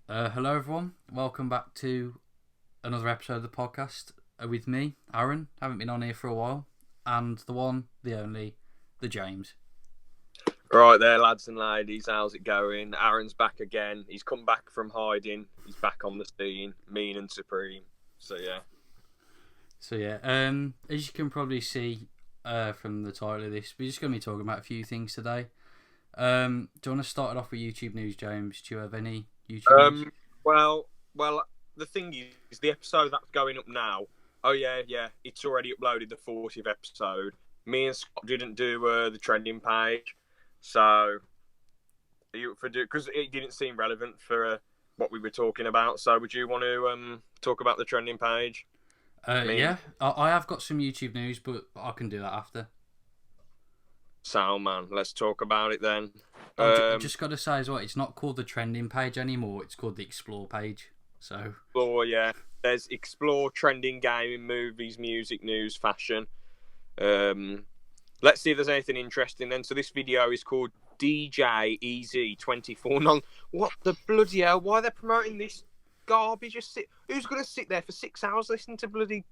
Hello, everyone. Welcome back to another episode of the podcast with me, Aaron. Haven't been on here for a while, and the one, the only, the James. Right there, lads and ladies, how's it going? Aaron's back again. He's come back from hiding. He's back on the scene, mean and supreme. So yeah. As you can probably see from the title of this, we're just going to be talking about a few things today. Do you want to start it off with YouTube news, James? Do you have any YouTube news? Well, the thing is, the episode that's going up now. Oh yeah, it's already uploaded the 40th episode. Me and Scott didn't do the trending page, so because it didn't seem relevant for what we were talking about. So would you want to talk about the trending page? Yeah, I have got some YouTube news, but I can do that after. So man, let's talk about it then. I've just got to say as well, it's not called the trending page anymore. It's called the explore page. So. Explore, yeah. There's explore trending gaming, movies, music, news, fashion. Let's see if there's anything interesting then. So this video is called DJ EZ24. What the bloody hell? Why are they promoting this garbage? Who's going to sit there for 6 hours listening to bloody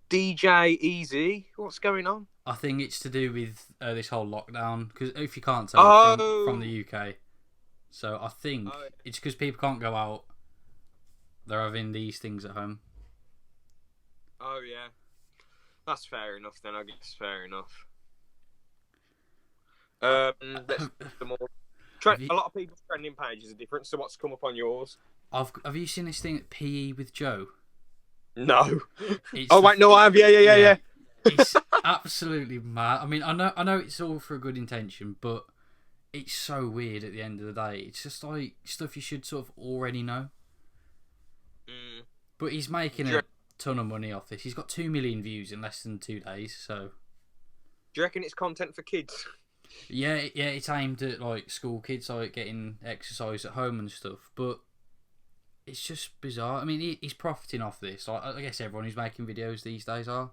DJ EZ? What's going on? I think it's to do with this whole lockdown, because if you can't tell from the UK, so I think it's because people can't go out. They're having these things at home. Oh yeah, that's fair enough. Then I guess fair enough. A lot of people's trending pages are different. So what's come up on yours? Have you seen this thing at PE with Joe? No. No, I have. Yeah. It's absolutely mad. I mean, I know it's all for a good intention, but it's so weird at the end of the day. It's just like stuff you should sort of already know. But he's making a ton of money off this. He's got 2 million views in less than 2 days. So, do you reckon it's content for kids? Yeah. It's aimed at like school kids, like getting exercise at home and stuff. But it's just bizarre. I mean, he's profiting off this. I guess everyone who's making videos these days are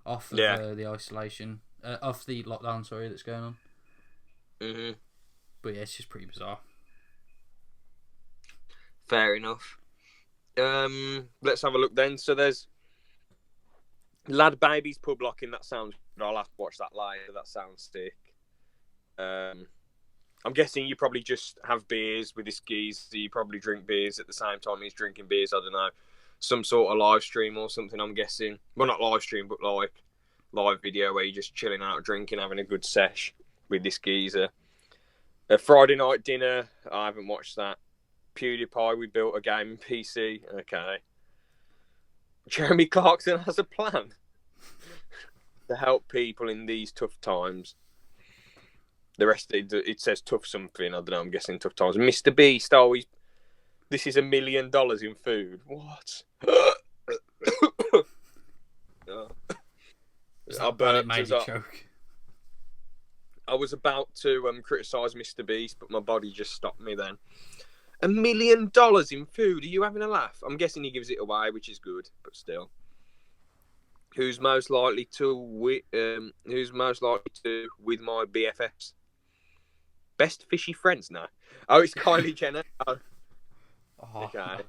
off of the isolation, off the lockdown. Sorry, that's going on. But yeah, it's just pretty bizarre. Fair enough. Let's have a look then. So there's Lad Baby's pub locking. That sounds good. I'll have to watch that later. That sounds sick. I'm guessing you probably just have beers with this geezer. You probably drink beers at the same time he's drinking beers. I don't know. Some sort of live stream or something, I'm guessing. Well, not live stream, but like live video where you're just chilling out, drinking, having a good sesh with this geezer. A Friday night dinner. I haven't watched that. PewDiePie, we built a gaming PC. Okay. Jeremy Clarkson has a plan to help people in these tough times. The rest, it says tough something. I don't know. I'm guessing tough times. Mr. Beast, this is $1 million in food. What? I burped. It made you choke. I was about to criticise Mr. Beast, but my body just stopped me then. $1 million in food. Are you having a laugh? I'm guessing he gives it away, which is good, but still. Who's most likely to with my BFFs? Best fishy friends now. Oh, it's Kylie Jenner. Oh. Okay.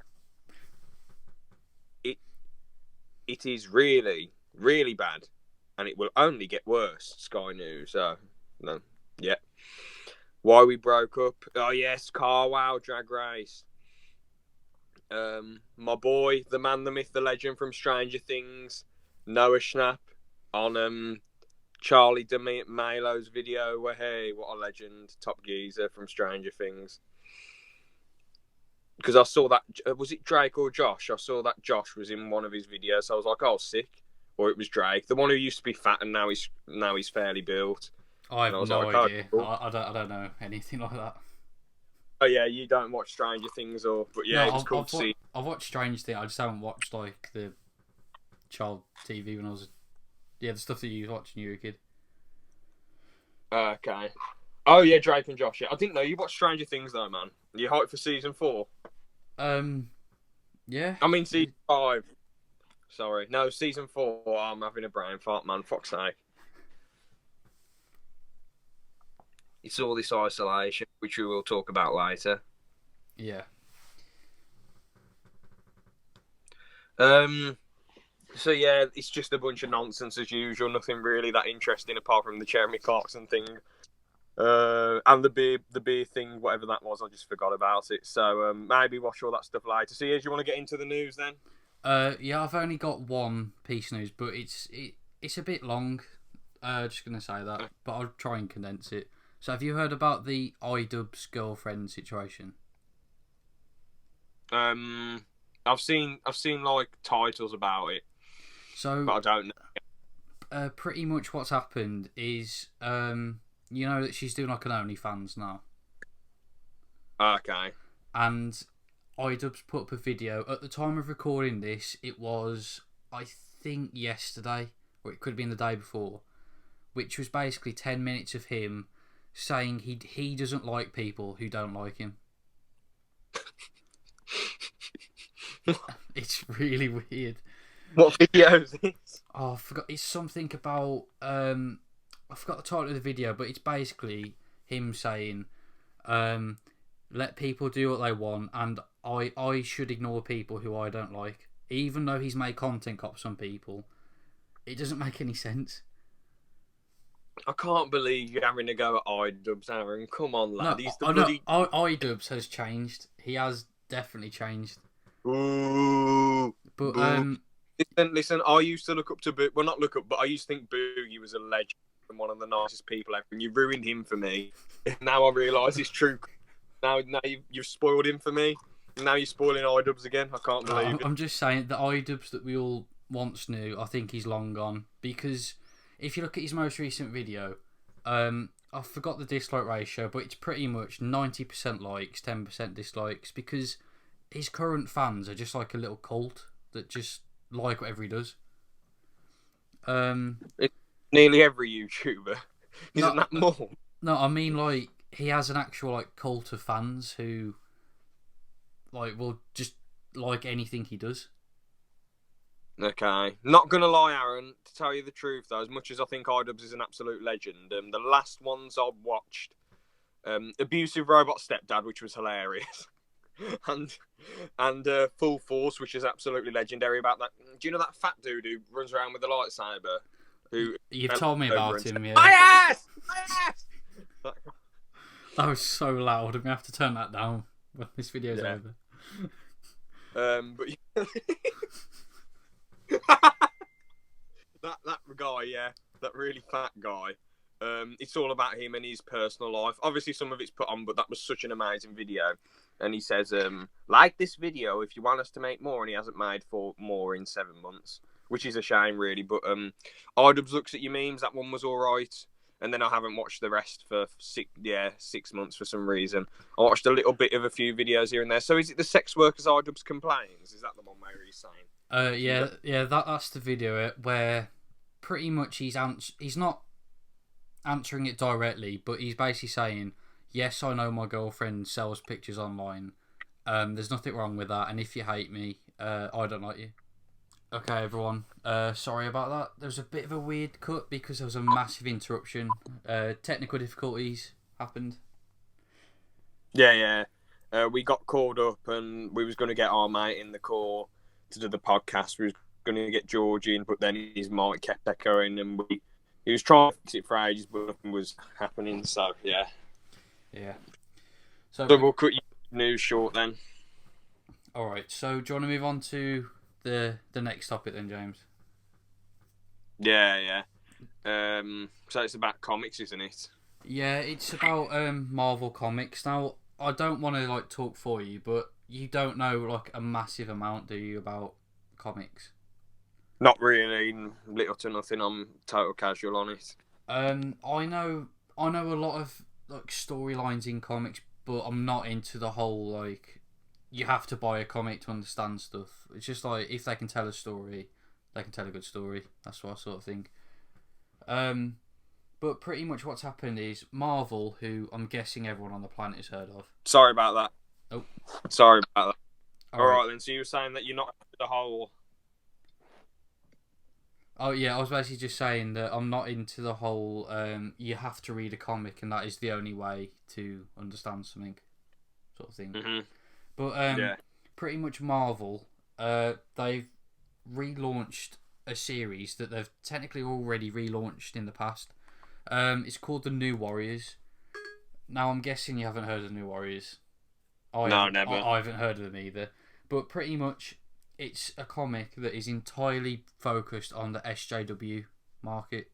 It is really, really bad, and it will only get worse. Sky News. No. Yeah. Why we broke up? Oh yes, Car Wow Drag Race. My boy, the man, the myth, the legend from Stranger Things, Noah Schnapp, on Charlie D'Amelio's video. Where hey, what a legend, top geezer from Stranger Things. Because I saw that, was it Drake or Josh? I saw that Josh was in one of his videos. So I was like, oh, sick. Or it was Drake, the one who used to be fat and now he's fairly built. I have no idea. Oh, cool. I don't know anything like that. Oh yeah, you don't watch Stranger Things, but yeah, it was cool to see. I've watched Stranger Things. I just haven't watched like the child TV when I was, the stuff that you watched when you were a kid. Okay. Oh yeah, Drake and Josh. Yeah, I didn't know you watched Stranger Things though, man. You hyped for season 4? Yeah. I mean season 5. Sorry, no, season 4. I'm having a brain fart, man. Fuck's sake. It's all this isolation, which we will talk about later. Yeah. So yeah, it's just a bunch of nonsense as usual. Nothing really that interesting apart from the Jeremy Clarkson thing, and the beer thing, whatever that was. I just forgot about it. So maybe watch all that stuff later. So yeah, do you want to get into the news then? Yeah, I've only got one piece of news, but it's a bit long. Just gonna say that, but I'll try and condense it. So, have you heard about the Idubbbz girlfriend situation? I've seen like titles about it, So, but I don't know. Pretty much what's happened is, you know that she's doing like an OnlyFans now, Okay. and Idubbbz put up a video. At the time of recording this, it was, I think, yesterday, or it could have been the day before, which was basically 10 minutes of him saying he doesn't like people who don't like him. It's really weird. What video is this? Oh, I forgot. It's something about I forgot the title of the video, but it's basically him saying, "Let people do what they want, and I should ignore people who I don't like, even though he's made content cop some people. It doesn't make any sense." I can't believe you're having to go at Idubbbz, Aaron. Come on, lad. No, He's the bloody. Idubbbz has changed. He has definitely changed. Ooh. But Listen. I used to look up to Well, not look up, but I used to think Boogie was a legend and one of the nicest people ever. And you ruined him for me. Now I realise it's true. Now you've spoiled him for me. Now you're spoiling Idubbbz again. I can't believe it. I'm just saying the Idubbbz that we all once knew, I think he's long gone. Because if you look at his most recent video, I forgot the dislike ratio, but it's pretty much 90% likes, 10% dislikes, because his current fans are just like a little cult that just like whatever he does. It's nearly every YouTuber. Isn't that more? No, I mean like he has an actual like cult of fans who like will just like anything he does. Okay. Not gonna lie, Aaron, to tell you the truth though, as much as I think Idubbbz is an absolute legend, the last ones I've watched, Abusive Robot Stepdad, which was hilarious. and Full Force, which is absolutely legendary about that. Do you know that fat dude who runs around with the lightsaber? You've told me about him, yeah. My ass! My ass! That was so loud. I'm gonna have to turn that down when this video's over. But that guy, yeah, that really fat guy. It's all about him and his personal life. Obviously, some of it's put on, but that was such an amazing video. And he says, like this video if you want us to make more, and he hasn't made more in 7 months, which is a shame, really. But Idubbbz looks at your memes. That one was all right. And then I haven't watched the rest for 6 months for some reason. I watched a little bit of a few videos here and there. So is it the sex workers Idubbbz complains? Is that the one where he's saying? That's the video where pretty much he's not answering it directly, but he's basically saying, yes, I know my girlfriend sells pictures online. There's nothing wrong with that, and if you hate me, I don't like you. Okay, everyone. Sorry about that. There was a bit of a weird cut because there was a massive interruption. Technical difficulties happened. Yeah. We got called up, and we was going to get our mate in the call to do the podcast. We was going to get George in, but then his mic kept echoing, and he was trying to fix it for ages, but nothing was happening. So yeah. So we'll cut your news short then. All right. So do you want to move on to the next topic then, James? Yeah. So it's about comics, isn't it? Yeah, it's about Marvel Comics. Now, I don't want to like talk for you, but you don't know like a massive amount, do you, about comics? Not really, little to nothing. I'm total casual on it. I know a lot of like storylines in comics, but I'm not into the whole like you have to buy a comic to understand stuff. It's just like if they can tell a story, they can tell a good story. That's what I sort of think. But pretty much what's happened is Marvel, who I'm guessing everyone on the planet has heard of. Sorry about that. Oh, sorry about that. All right then. So you were saying that you're not the whole. Oh yeah, I was basically just saying that I'm not into the whole you have to read a comic and that is the only way to understand something sort of thing. Mm-hmm. But pretty much Marvel, they've relaunched a series that they've technically already relaunched in the past. It's called The New Warriors. Now, I'm guessing you haven't heard of The New Warriors. No, never. I haven't heard of them either. But pretty much, it's a comic that is entirely focused on the SJW market.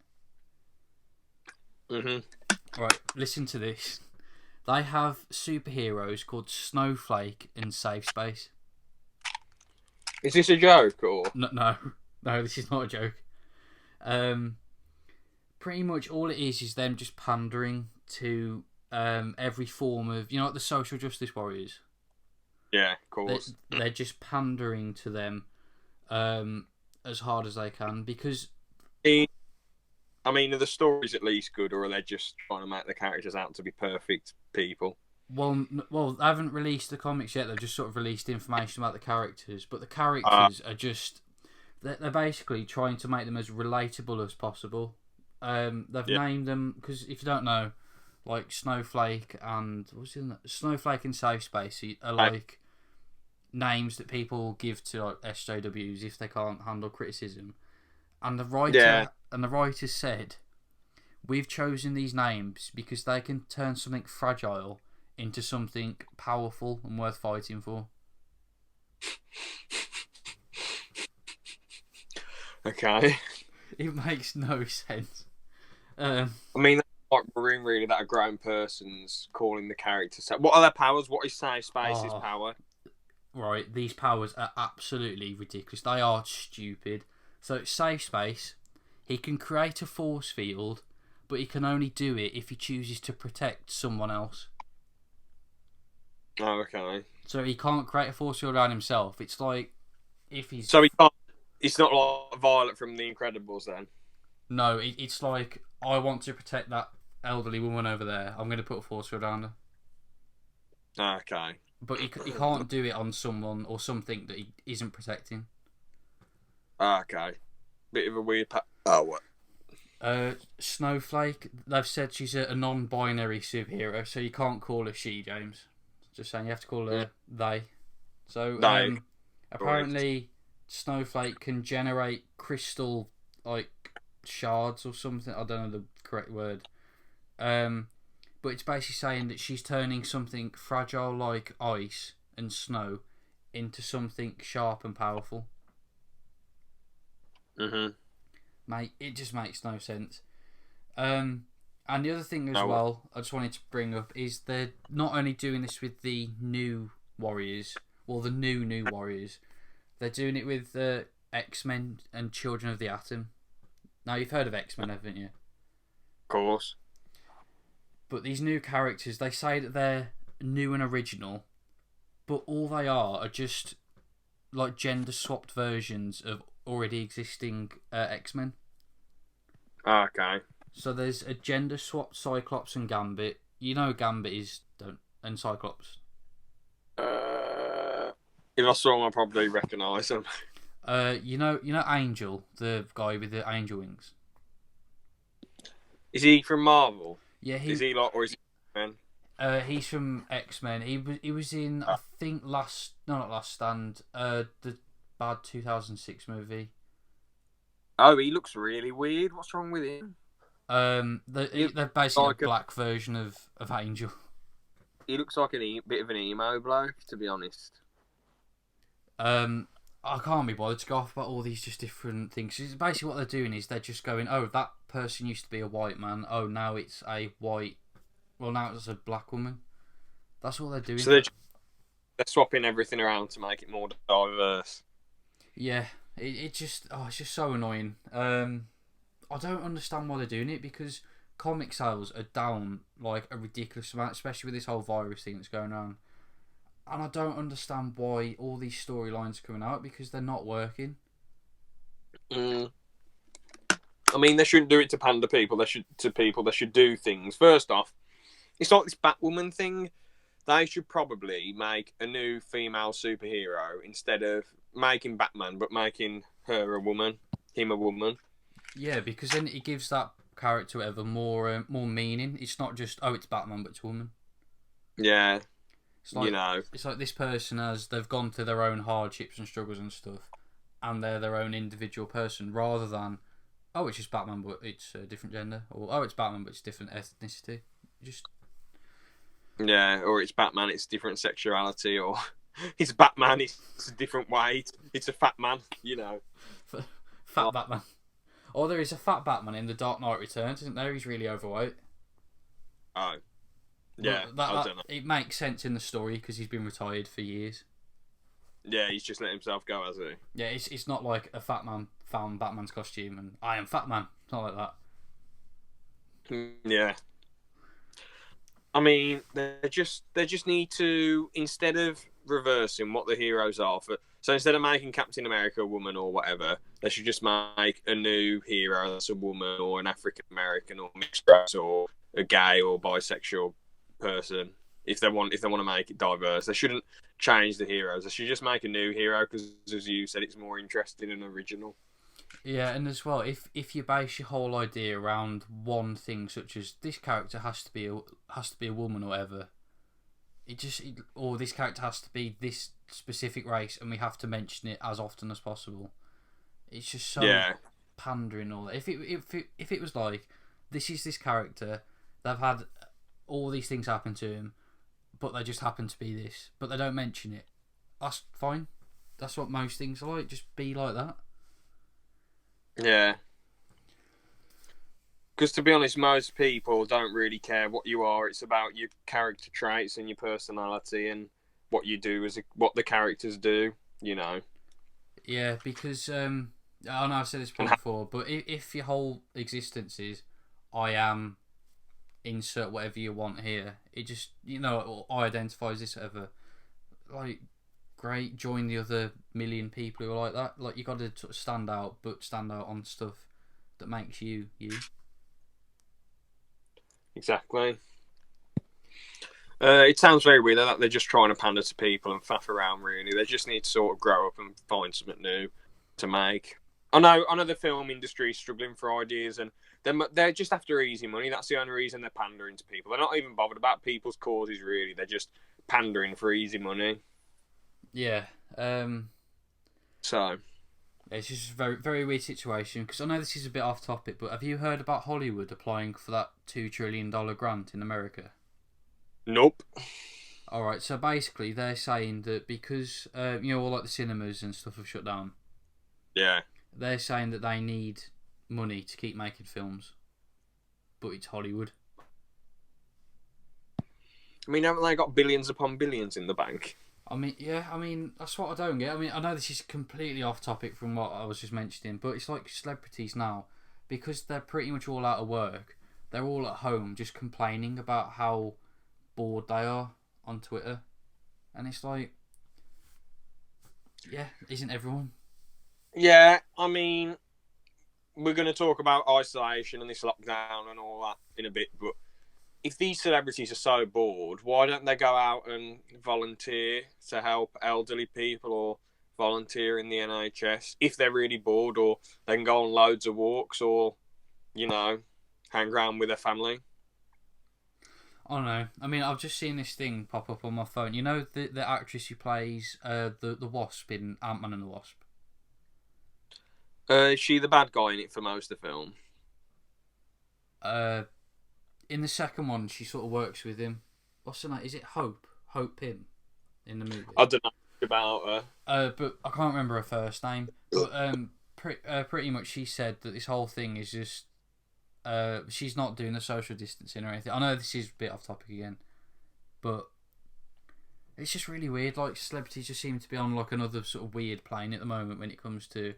Right, listen to this. They have superheroes called Snowflake and Safe Space. Is this a joke or? No, this is not a joke. Pretty much all it is them just pandering to every form of, like the social justice warriors. Yeah, of course. They're just pandering to them as hard as they can because. I mean, are the stories at least good, or are they just trying to make the characters out to be perfect people? Well, they haven't released the comics yet. They've just sort of released information about the characters, but the characters are just they're basically trying to make them as relatable as possible. They've named them because if you don't know, like Snowflake and Snowflake and Safe Space are like names that people give to like SJWs if they can't handle criticism. And the writer said, "We've chosen these names because they can turn something fragile into something powerful and worth fighting for." Okay. It makes no sense. I mean, that's quite worrying, really, that a grown person's calling the characters. What are their powers? What is Safe Space's power? Right, these powers are absolutely ridiculous. They are stupid. So, Safe Space, he can create a force field, but he can only do it if he chooses to protect someone else. Oh, okay. So he can't create a force field around himself. It's like if he's... So he can't... It's not like Violet from The Incredibles, then? No, it's like, I want to protect that elderly woman over there. I'm going to put a force field around her. Okay. But he can't do it on someone or something that he isn't protecting. Okay. Bit of a weird... what? Snowflake, they've said she's a non-binary superhero, so you can't call her she, James. Just saying, you have to call her they. So, apparently, Snowflake can generate crystal, like, shards or something. I don't know the correct word. But it's basically saying that she's turning something fragile like ice and snow into something sharp and powerful. Mate, it just makes no sense. And the other thing as well, I just wanted to bring up, is they're not only doing this with the new Warriors, well, the new Warriors, they're doing it with X-Men and Children of the Atom. Now, you've heard of X-Men, haven't you? Of course. But these new characters, they say that they're new and original, but all they are just like gender-swapped versions of already existing X-Men. Okay. So there's a gender-swapped Cyclops and Gambit. You know Gambit and Cyclops. If I saw him, I'd probably recognise him. You know Angel, the guy with the angel wings. Is he from Marvel? Yeah, is he like, or is he X-Men? He's from X-Men. He was in I think not Last Stand, the bad 2006 movie. Oh, he looks really weird. What's wrong with him? They're basically like a black version of Angel. He looks like a bit of an emo bloke, to be honest. I can't be bothered to go off about all these just different things. Basically, what they're doing is they're just going, oh, that person used to be a white man. Oh, now it's a white. Well, now it's a black woman. That's what they're doing. So they're swapping everything around to make it more diverse. Yeah, it's just so annoying. I don't understand why they're doing it, because comic sales are down like a ridiculous amount, especially with this whole virus thing that's going on. And I don't understand why all these storylines are coming out, because they're not working. I mean, they shouldn't do it to pander people. They should do things. First off, it's like this Batwoman thing. They should probably make a new female superhero instead of making Batman, but making her a woman, him a woman. Yeah, because then it gives that character whatever more meaning. It's not just, oh, it's Batman, but it's a woman. Yeah. It's like, it's like this person they've gone through their own hardships and struggles and stuff, and they're their own individual person, rather than, oh, it's just Batman, but it's a different gender, or oh, it's Batman, but it's different ethnicity. Just Yeah, or it's Batman, it's different sexuality, or it's Batman, it's a different weight. It's a fat man, you know. fat Batman. Or there is a fat Batman in The Dark Knight Returns, isn't there? He's really overweight. Oh, yeah. I don't know. It makes sense in the story because he's been retired for years. Yeah, he's just let himself go, has he? Yeah, it's not like a fat man found Batman's costume and I am Fat Man. It's not like that. Yeah. I mean, they just need to, instead of reversing what the heroes are for. So instead of making Captain America a woman or whatever, they should just make a new hero that's a woman or an African American or mixed race or a gay or bisexual person. If they want to make it diverse, they shouldn't change the heroes. They should just make a new hero because, as you said, it's more interesting and original. Yeah, and as well, if you base your whole idea around one thing, such as this character has to be a woman or whatever, or this character has to be this specific race, and we have to mention it as often as possible. It's just so pandering all that. If it was like, this is this character, they've had all these things happen to him, but they just happen to be this, but they don't mention it. That's fine. That's what most things are like. Just be like that. Yeah. Because to be honest, most people don't really care what you are. It's about your character traits and your personality and what you do what the characters do. You know. Yeah, because I know I've said this before, but if your whole existence is, I am, insert whatever you want here, it just, I identify as this, whatever. Like, great, join the other million people who are like that. Like, you got to sort of stand out, but stand out on stuff that makes you you. Exactly. It sounds very weird that they're just trying to pander to people and faff around. Really, they just need to sort of grow up and find something new to make. I know the film industry is struggling for ideas, and they're just after easy money. That's the only reason they're pandering to people. They're not even bothered about people's causes. Really, they're just pandering for easy money. Yeah. So it's just a very, very weird situation, because I know this is a bit off topic, but have you heard about Hollywood applying for that $2 trillion grant in America? Nope. Alright, so basically they're saying that because, all like the cinemas and stuff have shut down. Yeah. They're saying that they need money to keep making films. But it's Hollywood. I mean, haven't they got billions upon billions in the bank? I mean, that's what I don't get. I mean, I know this is completely off topic from what I was just mentioning, but it's like celebrities now, because they're pretty much all out of work, they're all at home just complaining about how bored they are on Twitter. And it's like, yeah, isn't everyone? Yeah, I mean, we're going to talk about isolation and this lockdown and all that in a bit, but if these celebrities are so bored, why don't they go out and volunteer to help elderly people or volunteer in the NHS if they're really bored, or they can go on loads of walks or, hang around with their family? I don't know. I mean, I've just seen this thing pop up on my phone. You know the actress who plays the Wasp in Ant-Man and the Wasp? Is she the bad guy in it for most of the film? In the second one, she sort of works with him. What's her name? Is it Hope? Hope Pym in the movie? I don't know about her. But I can't remember her first name. But pretty much she said that this whole thing is just... she's not doing the social distancing or anything. I know this is a bit off topic again. But it's just really weird. Like, celebrities just seem to be on like another sort of weird plane at the moment when it comes to...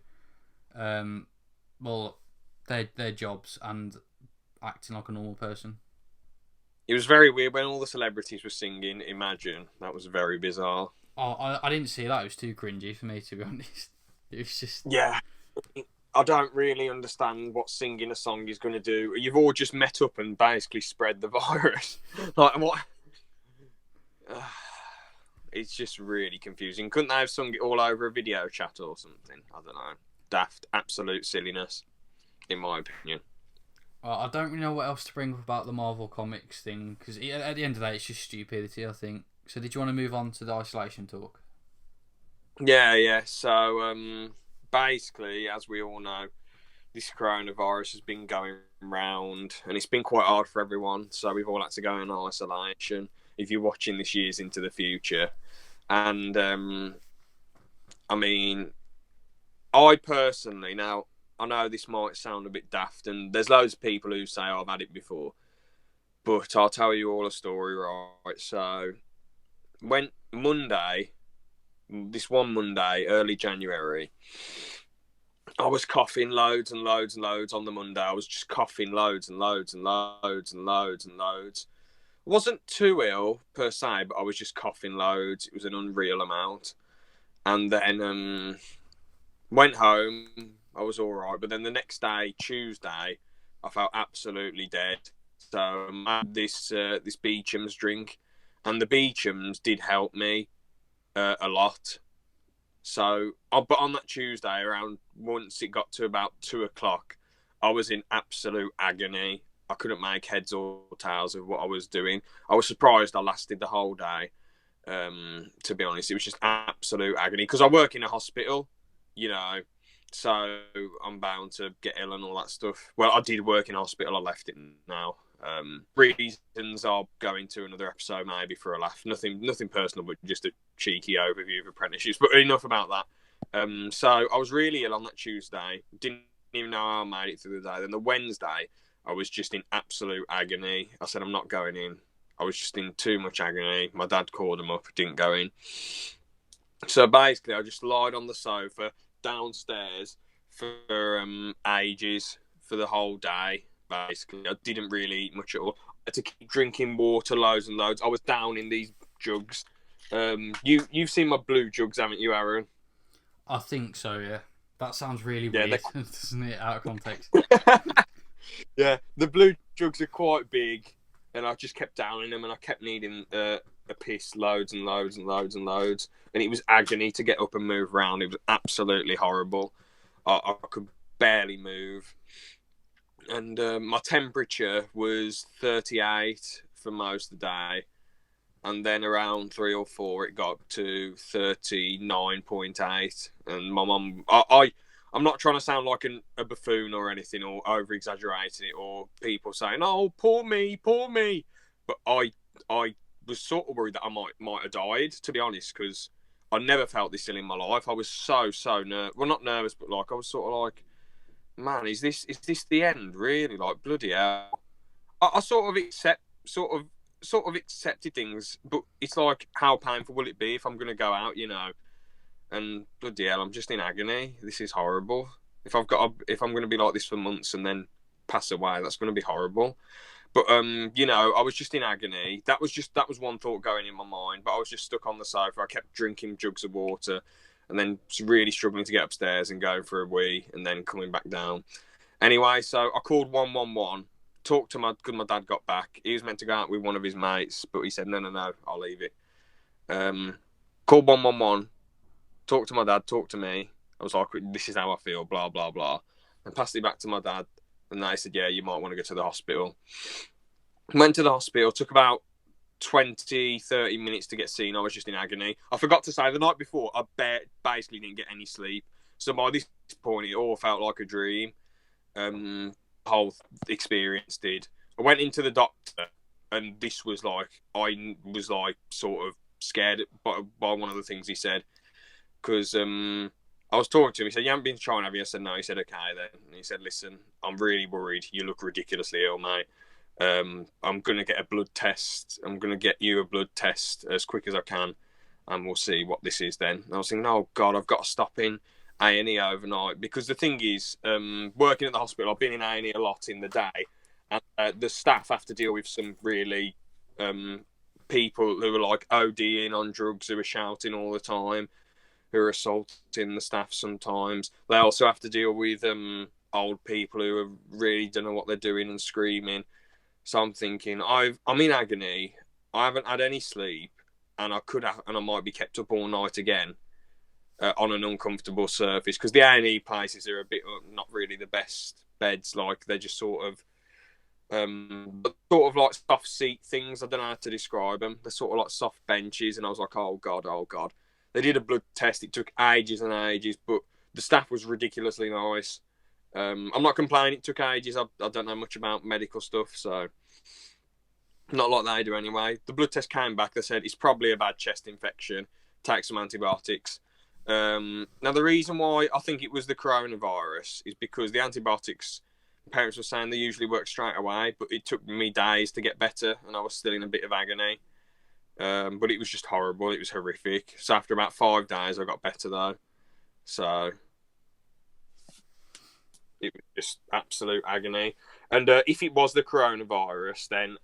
their jobs and acting like a normal person. It was very weird when all the celebrities were singing Imagine. That was very bizarre. Oh, I didn't see that. It was too cringy for me, to be honest. It was just... Yeah. I don't really understand what singing a song is going to do. You've all just met up and basically spread the virus. Like, what? It's just really confusing. Couldn't they have sung it all over a video chat or something? I don't know. Daft, absolute silliness, in my opinion. I don't really know what else to bring up about the Marvel Comics thing, because at the end of the day, it's just stupidity, I think. So did you want to move on to the isolation talk? Yeah. So, basically, as we all know, this coronavirus has been going round, and it's been quite hard for everyone. So we've all had to go in isolation. If you're watching this years into the future, and I mean, I personally, now I know this might sound a bit daft, and there's loads of people who say, oh, I've had it before, but I'll tell you all a story, right? So when this one Monday, early January, I was coughing loads and loads and loads on the Monday. I was just coughing loads and loads and loads and loads and loads. I wasn't too ill per se, but I was just coughing loads. It was an unreal amount. And then went home. I was all right. But then the next day, Tuesday, I felt absolutely dead. So I had this Beecham's drink. And the Beecham's did help me a lot. So, but on that Tuesday, around once it got to about 2:00, I was in absolute agony. I couldn't make heads or tails of what I was doing. I was surprised I lasted the whole day. To be honest, it was just absolute agony because I work in a hospital, you know, so I'm bound to get ill and all that stuff. Well, I did work in a hospital. I left it now. Reasons I'll go into another episode maybe for a laugh. Nothing personal, but just a cheeky overview of apprenticeships. But enough about that. So I was really ill on that Tuesday. Didn't even know how I made it through the day. Then the Wednesday, I was just in absolute agony. I said, I'm not going in. I was just in too much agony. My dad called him up, didn't go in. So basically, I just lied on the sofa downstairs for ages, for the whole day. Basically, I didn't really eat much at all. I had to keep drinking water loads and loads. I was down in these jugs. You've seen my blue jugs, haven't you, Aaron? I think so, yeah. That sounds really weird, doesn't it, out of context? Yeah, the blue jugs are quite big, and I just kept downing them, and I kept needing a piss loads and loads and loads and loads, and it was agony to get up and move around. It was absolutely horrible. I could barely move. And my temperature was 38 for most of the day. And then around 3 or 4, it got to 39.8. And my mum, I'm not trying to sound like a buffoon or anything, or over-exaggerating it, or people saying, oh, poor me. But I was sort of worried that I might have died, to be honest, because I never felt this ill in my life. I was so nervous. Well, not nervous, but like I was sort of like, man, is this the end, really? Like, bloody hell. I sort of accepted things, but it's like, how painful will it be if I'm going to go out, you know? And bloody hell, I'm just in agony. This is horrible. If I'm going to be like this for months and then pass away, that's going to be horrible. But you know, I was just in agony. That was one thought going in my mind. But I was just stuck on the sofa. I kept drinking jugs of water, and then really struggling to get upstairs and go for a wee, and then coming back down. Anyway, so I called 111. Talked to because my dad got back. He was meant to go out with one of his mates, but he said no, I'll leave it. Called 111. Talked to my dad. Talked to me. I was like, this is how I feel. Blah blah blah. And passed it back to my dad. And they said, yeah, you might want to go to the hospital. Went to the hospital. Took about 20, 30 minutes to get seen. I was just in agony. I forgot to say, the night before, I basically didn't get any sleep. So by this point, it all felt like a dream. The whole experience did. I went into the doctor, and this was like, I was like sort of scared by one of the things he said. Because I was talking to him. He said, you haven't been to China, have you? I said, no. He said, okay, then. And he said, listen, I'm really worried. You look ridiculously ill, mate. I'm going to get a blood test. I'm going to get you a blood test as quick as I can, and we'll see what this is then. And I was thinking, oh, God, I've got to stop in A&E overnight. Because the thing is, working at the hospital, I've been in A&E a lot in the day, and the staff have to deal with some really people who are like ODing on drugs, who are shouting all the time, who are assaulting the staff sometimes. They also have to deal with old people who really don't know what they're doing and screaming. So I'm thinking, I'm in agony. I haven't had any sleep, and I might be kept up all night again on an uncomfortable surface, because the A&E places are a bit not really the best beds. Like, they're just sort of like soft seat things. I don't know how to describe them. They're sort of like soft benches, and I was like, oh God. They did a blood test. It took ages and ages, but The staff was ridiculously nice. I'm not complaining. It took ages. I don't know much about medical stuff, so not like they do anyway. The blood test came back. They said it's probably a bad chest infection. Take some antibiotics. Now, the reason why I think it was the coronavirus is because the antibiotics, parents were saying they usually work straight away, but it took me days to get better, and I was still in a bit of agony. But it was just horrible. It was horrific. So after about 5 days, I got better, though. So it was just absolute agony. And if it was the coronavirus, then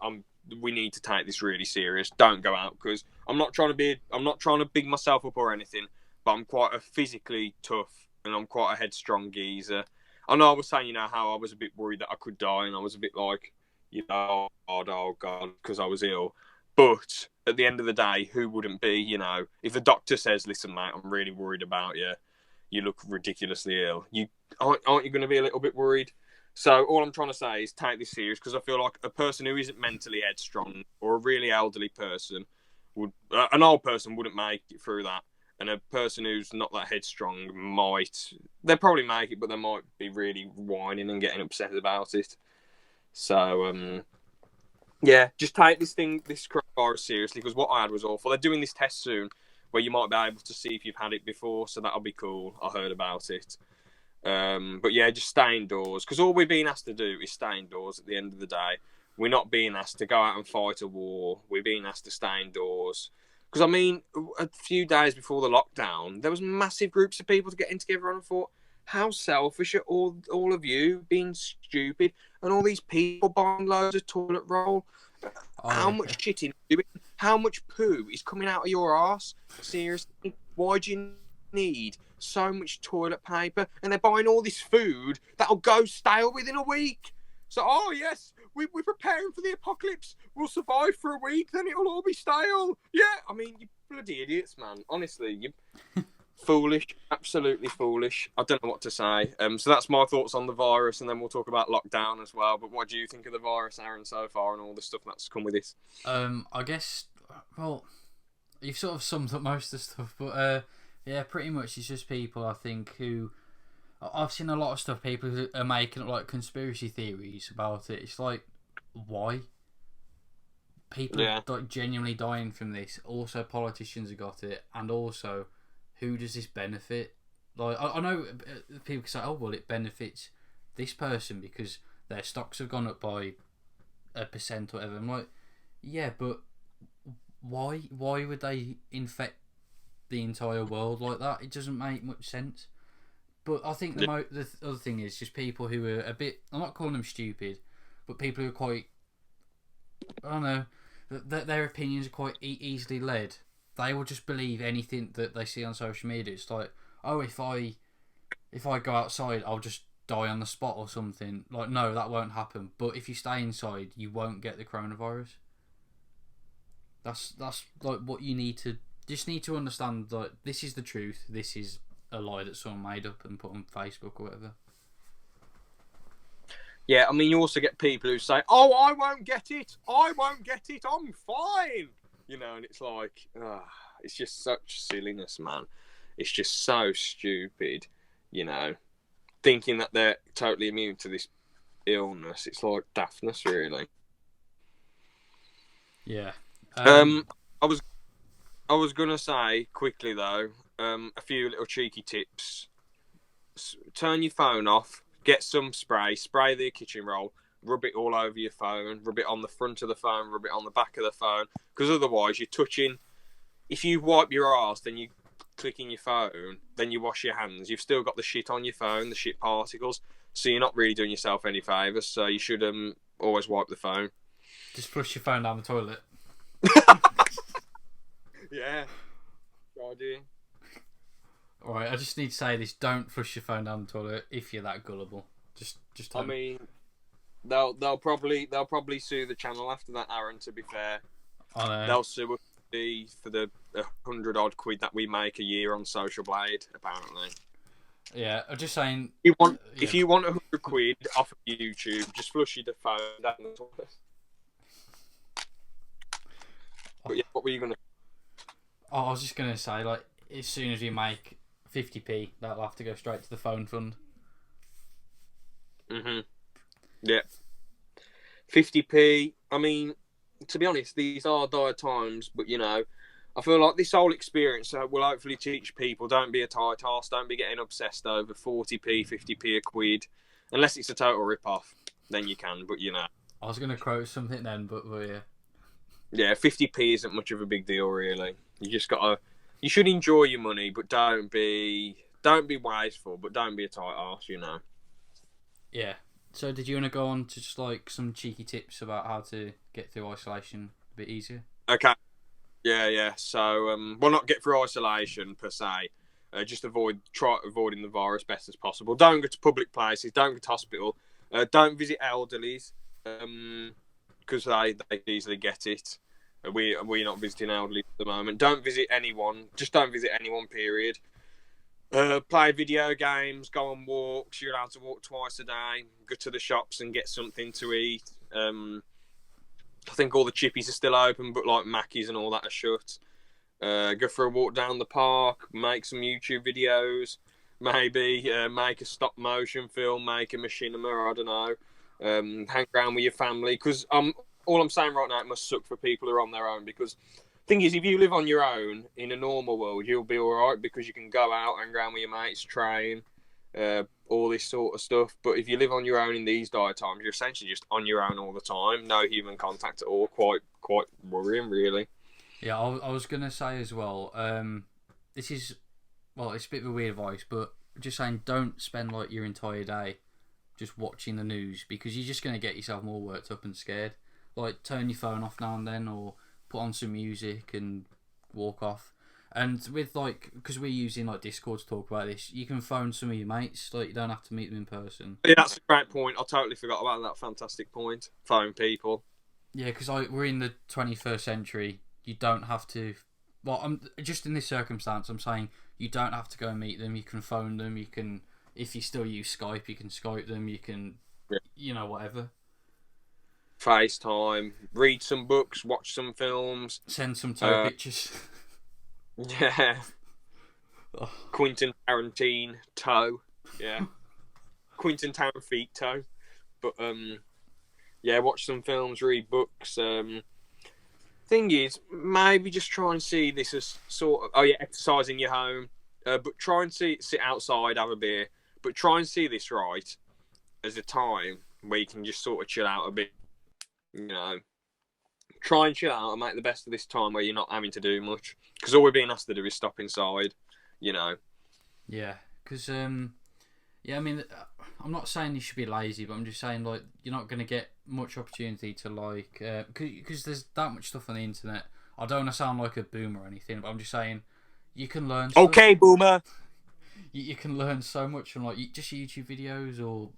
we need to take this really serious. Don't go out, because I'm not trying to big myself up or anything, but I'm quite a physically tough and I'm quite a headstrong geezer. I know I was saying, how I was a bit worried that I could die, and I was a bit like, oh God, because I was ill. But at the end of the day, who wouldn't be, if the doctor says, listen, mate, I'm really worried about you. You look ridiculously ill. Aren't you going to be a little bit worried? So all I'm trying to say is take this serious, because I feel like a person who isn't mentally headstrong, or a really elderly person, an old person wouldn't make it through that. And a person who's not that headstrong they'll probably make it, but they might be really whining and getting upset about it. So, yeah, just take this coronavirus seriously, because what I had was awful. They're doing this test soon where you might be able to see if you've had it before, so that'll be cool. I heard about it. But yeah, just stay indoors, because all we're being asked to do is stay indoors at the end of the day. We're not being asked to go out and fight a war. We're being asked to stay indoors. Because, a few days before the lockdown, there was massive groups of people getting together, and I thought, how selfish are all of you being stupid, and all these people buying loads of toilet roll. How much shitting are you doing? How much poo is coming out of your arse? Seriously, why do you need so much toilet paper? And they're buying all this food that'll go stale within a week. So, yes, we're preparing for the apocalypse. We'll survive for a week, then it'll all be stale. Yeah, you bloody idiots, man. Honestly, you foolish, absolutely foolish. I don't know what to say. So that's my thoughts on the virus, and then we'll talk about lockdown as well. But what do you think of the virus, Aaron, so far, and all the stuff that's come with it? I guess, well, you've sort of summed up most of the stuff, but yeah, pretty much it's just people, I think, who... I've seen a lot of stuff, people who are making up like conspiracy theories about it. It's like, why? People are like genuinely dying from this. Also, politicians have got it, and also, who does this benefit? Like, I know people can say, oh well, it benefits this person because their stocks have gone up by 1% or whatever. I'm like, yeah, but why? Why would they infect the entire world like that? It doesn't make much sense. But I think the other thing is just people who are a bit... I'm not calling them stupid, but people who are quite... I don't know. Their opinions are quite easily led. They will just believe anything that they see on social media. It's like, oh, if I go outside, I'll just die on the spot or something. Like, no, that won't happen. But if you stay inside, you won't get the coronavirus. That's like what you need to... Just need to understand, like, this is the truth. This is a lie that someone made up and put on Facebook or whatever. Yeah, you also get people who say, oh, I won't get it, I'm fine. And it's like, it's just such silliness, man. It's just so stupid, thinking that they're totally immune to this illness. It's like daftness, really. Yeah. I was gonna say quickly though, a few little cheeky tips. Turn your phone off. Get some spray the kitchen roll, rub it all over your phone, rub it on the front of the phone, rub it on the back of the phone, because otherwise you're touching... If you wipe your arse, then you click in your phone, then you wash your hands, you've still got the shit on your phone, the shit particles, so you're not really doing yourself any favours, so you should always wipe the phone. Just flush your phone down the toilet. Yeah. Try doing. Alright, I just need to say this: don't flush your phone down the toilet if you're that gullible. Just don't. They'll probably sue the channel after that, Aaron. To be fair, they'll sue us for the 100 odd quid that we make a year on Social Blade. Apparently. Yeah, I'm just saying. If you want 100 quid off of YouTube, just flush your phone down the toilet. But yeah, what were you gonna? Oh, I was just gonna say, like, as soon as you make 50p. That'll have to go straight to the phone fund. Yeah. 50p. I mean, to be honest, these are dire times, but you know, I feel like this whole experience will hopefully teach people, don't be a tight arse, don't be getting obsessed over 40p, 50p a quid, unless it's a total rip-off, then you can, but you know. I was going to quote something then, but yeah. Yeah, 50p isn't much of a big deal, really. You just gotta, you should enjoy your money, but don't be wasteful, but don't be a tight arse, you know. Yeah. So did you want to go on to just like some cheeky tips about how to get through isolation a bit easier? Okay. Yeah. So, well, not get through isolation per se. Just try avoiding the virus best as possible. Don't go to public places. Don't go to hospital. Don't visit elderlies, because they easily get it. We're not visiting elderly at the moment. Don't visit anyone. Just don't visit anyone. Period. Play video games. Go on walks. You're allowed to walk twice a day. Go to the shops and get something to eat. I think all the chippies are still open, but like Mackey's and all that are shut. Go for a walk down the park, make some YouTube videos, maybe make a stop motion film, make a machinima, I don't know. Hang around with your family, because all I'm saying right now, it must suck for people who are on their own, because the thing is, if you live on your own in a normal world, you'll be alright, because you can go out, hang around with your mates, train, all this sort of stuff. But if you live on your own in these dire times, you're essentially just on your own all the time, no human contact at all. Quite worrying, really. Yeah, I was gonna say as well. This is, well, it's a bit of a weird advice, but just saying, don't spend like your entire day just watching the news, because you're just gonna get yourself more worked up and scared. Like, turn your phone off now and then, or put on some music and walk off. And with like, because we're using like Discord to talk about this, you can phone some of your mates. Like, you don't have to meet them in person. Yeah, that's a great point. I totally forgot about that fantastic point. Phone people. Yeah, because we're in the 21st century. You don't have to. Well, I'm just in this circumstance. I'm saying you don't have to go and meet them. You can phone them. You can, if you still use Skype, you can Skype them. You can, you know, whatever. FaceTime, read some books, watch some films, send some toe pictures. Yeah. Oh. Quentin Tarantino toe. Yeah. Quentin Tarantino. But yeah, watch some films, read books. Thing is, maybe just try and see this as sort of exercise in your home. But try and sit outside, have a beer. But try and see this right as a time where you can just sort of chill out a bit. You know, try and chill out and make the best of this time where you're not having to do much. Because all we're being asked to do is stop inside, you know. Yeah, because, I mean, I'm not saying you should be lazy, but I'm just saying, like, you're not going to get much opportunity to, like, because there's that much stuff on the internet. I don't want to sound like a boomer or anything, but I'm just saying, you can learn stuff. Okay, boomer! You can learn so much from, like, just YouTube videos, or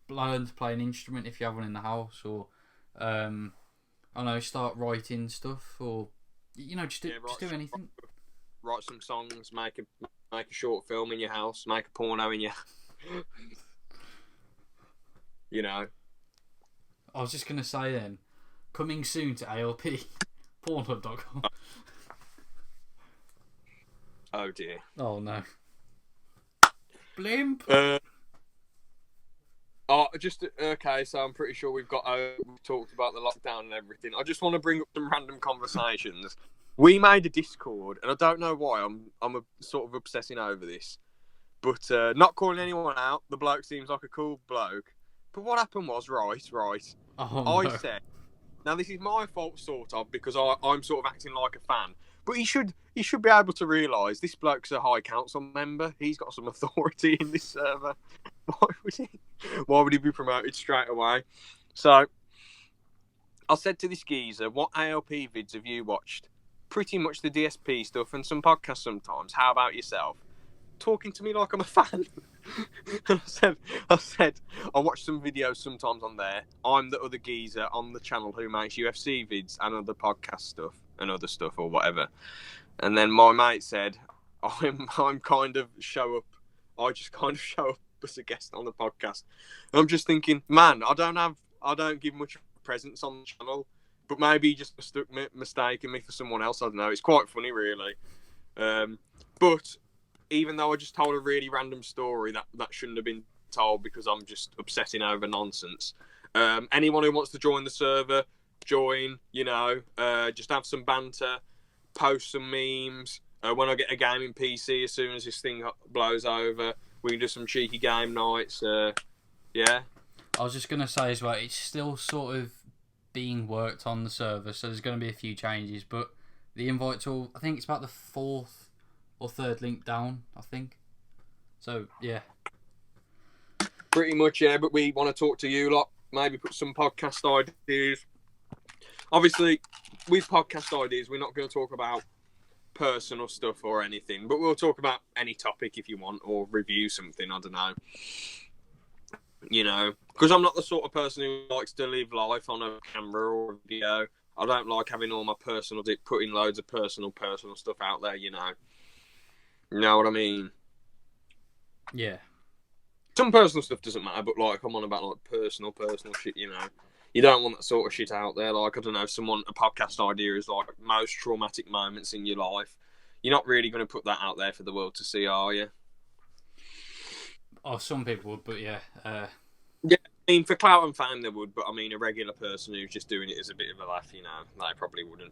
learn to play an instrument if you have one in the house, or, I don't know, start writing stuff, or, you know, just do anything. Write some songs, make a short film in your house, make a porno in your... You know. I was just going to say then, coming soon to ALP, Pornhub.com. Oh dear. Oh no. Blimp. Okay, so I'm pretty sure we've talked about the lockdown and everything. I just want to bring up some random conversations. We made a Discord, and I don't know why I'm sort of obsessing over this, but not calling anyone out. The bloke seems like a cool bloke, but what happened was right. I said, now this is my fault sort of, because I'm sort of acting like a fan, but he should be able to realise this bloke's a high council member. He's got some authority in this server. Why would he be promoted straight away? So I said to this geezer, what ALP vids have you watched? Pretty much the DSP stuff and some podcasts sometimes. How about yourself? Talking to me like I'm a fan. I said, I watch some videos sometimes on there. I'm the other geezer on the channel who makes UFC vids and other podcast stuff and other stuff or whatever. And then my mate said, I'm kind of show up. I just kind of show up as a guest on the podcast. And I'm just thinking, man, I don't give much presence on the channel, but maybe he just mistaken me for someone else. I don't know. It's quite funny, really. But even though I just told a really random story that shouldn't have been told because I'm just obsessing over nonsense. Anyone who wants to join the server, join. Just have some banter, post some memes. When I get a gaming PC, as soon as this thing blows over, we can do some cheeky game nights. Yeah. I was just gonna say as well, it's still sort of being worked on the server, so there's going to be a few changes. But the invite tool, I think it's about the 4th or 3rd link down, I think. So yeah, pretty much, yeah. But we want to talk to you lot. Maybe put some podcast ideas. Obviously, with podcast ideas, we're not going to talk about personal stuff or anything, but we'll talk about any topic if you want, or review something. I don't know. Because I'm not the sort of person who likes to live life on a camera or a video. I don't like having all my putting loads of personal stuff out there. You know what I mean? Yeah. Some personal stuff doesn't matter, but I'm on about personal shit. You don't want that sort of shit out there. Like, I don't know, a podcast idea is like most traumatic moments in your life. You're not really going to put that out there for the world to see, are you? Oh, some people would, but yeah. Yeah, I mean, for clout and fame they would, but I mean, a regular person who's just doing it as a bit of a laugh, they probably wouldn't.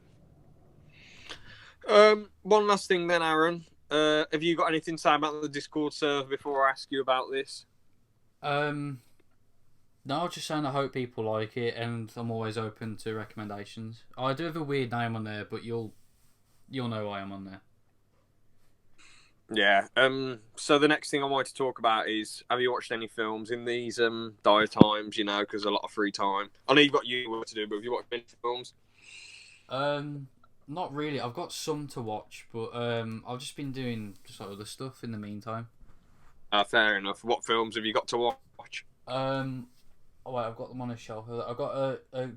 One last thing then, Aaron. Have you got anything to say about the Discord server before I ask you about this? No, I was just saying I hope people like it, and I'm always open to recommendations. I do have a weird name on there, but you'll know why I'm on there. Yeah. So the next thing I wanted to talk about is, have you watched any films in these dire times? Because a lot of free time. I know you've got work to do, but have you watched any films? Not really. I've got some to watch, but I've just been doing just like other stuff in the meantime. Fair enough. What films have you got to watch? Oh wait, I've got them on a shelf. I've got I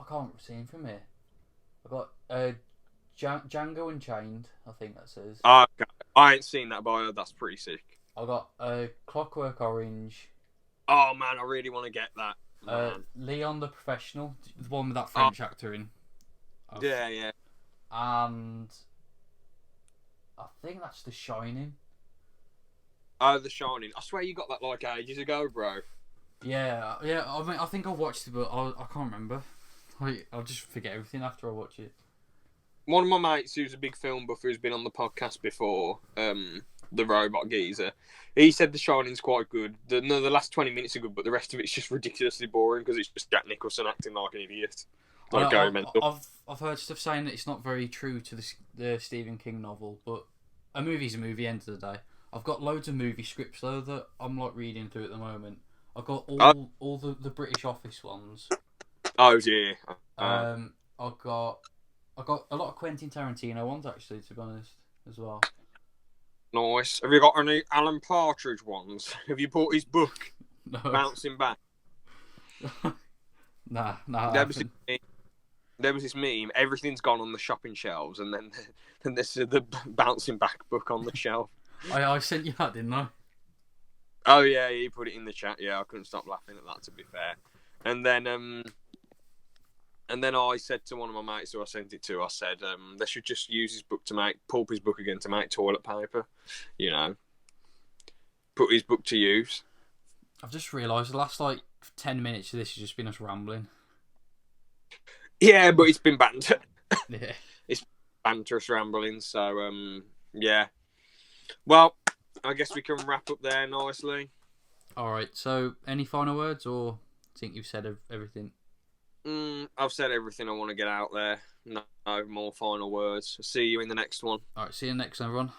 can't see him from here. I've got Django Unchained, I think that says. Okay. I ain't seen that, but that's pretty sick. I've got Clockwork Orange. Oh man, I really want to get that. Leon the Professional, the one with that French actor in. Yeah. And I think that's The Shining. Oh, The Shining. I swear you got that like ages ago, bro. Yeah. I mean, I think I watched it, but I can't remember. I'll just forget everything after I watch it. One of my mates who's a big film buff who's been on the podcast before, the robot geezer, he said The Shining's quite good. The last 20 minutes are good, but the rest of it's just ridiculously boring because it's just Jack Nicholson acting like an idiot. I've heard stuff saying that it's not very true to the Stephen King novel, but a movie's a movie, end of the day. I've got loads of movie scripts though that I'm like reading through at the moment. I've got all the British Office ones. Oh yeah. I've got a lot of Quentin Tarantino ones actually, to be honest, as well. Nice. Have you got any Alan Partridge ones? Have you bought his book? No. Bouncing Back. Nah. There was this meme. Everything's gone on the shopping shelves, and then there's the Bouncing Back book on the shelf. I sent you that, didn't I? Oh yeah, you put it in the chat. Yeah, I couldn't stop laughing at that. To be fair, and then I said to one of my mates who I sent it to, I said they should just use his book to pulp his book again to make toilet paper. Put his book to use. I've just realised the last 10 minutes of this has just been us rambling. Yeah, but it's been banter. Yeah. It's banterous rambling, so yeah. Well, I guess we can wrap up there nicely. Alright, so any final words, or think you've said everything? I've said everything I want to get out there. No more final words. See you in the next one. Alright, see you next, everyone.